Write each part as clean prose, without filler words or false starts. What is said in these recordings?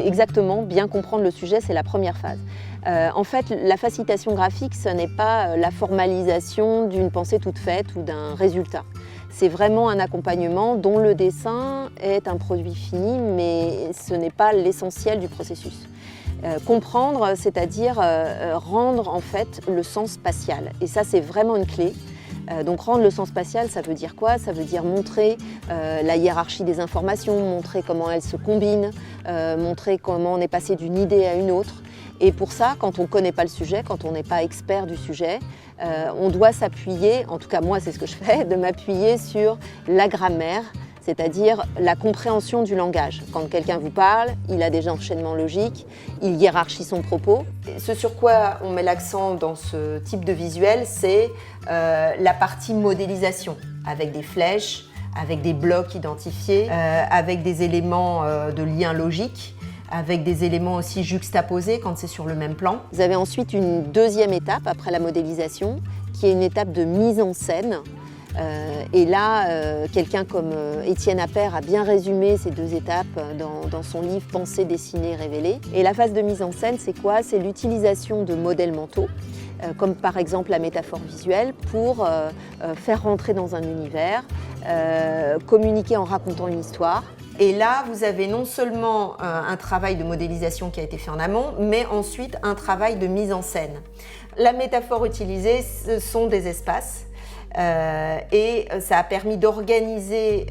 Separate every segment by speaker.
Speaker 1: Exactement, bien comprendre le sujet, c'est la première phase. En fait, la facilitation graphique, ce n'est pas la formalisation d'une pensée toute faite ou d'un résultat. C'est vraiment un accompagnement dont le dessin est un produit fini, mais ce n'est pas l'essentiel du processus. Comprendre, c'est-à-dire rendre en fait le sens spatial. Et ça, c'est vraiment une clé. Donc rendre le sens spatial, ça veut dire quoi? Ça veut dire montrer la hiérarchie des informations, montrer comment elles se combinent, montrer comment on est passé d'une idée à une autre. Et pour ça, quand on ne connaît pas le sujet, quand on n'est pas expert du sujet, on doit s'appuyer, en tout cas moi c'est ce que je fais, de m'appuyer sur la grammaire, c'est-à-dire la compréhension du langage. Quand quelqu'un vous parle, il a des enchaînements logiques, il hiérarchie son propos. Ce sur quoi on met l'accent dans ce type de visuel, c'est la partie modélisation, avec des flèches, avec des blocs identifiés, avec des éléments de lien logique, avec des éléments aussi juxtaposés quand c'est sur le même plan. Vous avez ensuite une deuxième étape après la modélisation, qui est une étape de mise en scène. Et là, quelqu'un comme Étienne Appert a bien résumé ces deux étapes dans son livre « Penser, dessiner, révéler ». Et la phase de mise en scène, c'est quoi? C'est l'utilisation de modèles mentaux, comme par exemple la métaphore visuelle, pour faire rentrer dans un univers, communiquer en racontant une histoire. Et là, vous avez non seulement un travail de modélisation qui a été fait en amont, mais ensuite un travail de mise en scène. La métaphore utilisée, ce sont des espaces. Et ça a permis d'organiser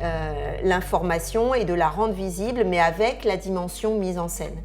Speaker 1: l'information et de la rendre visible, mais avec la dimension mise en scène.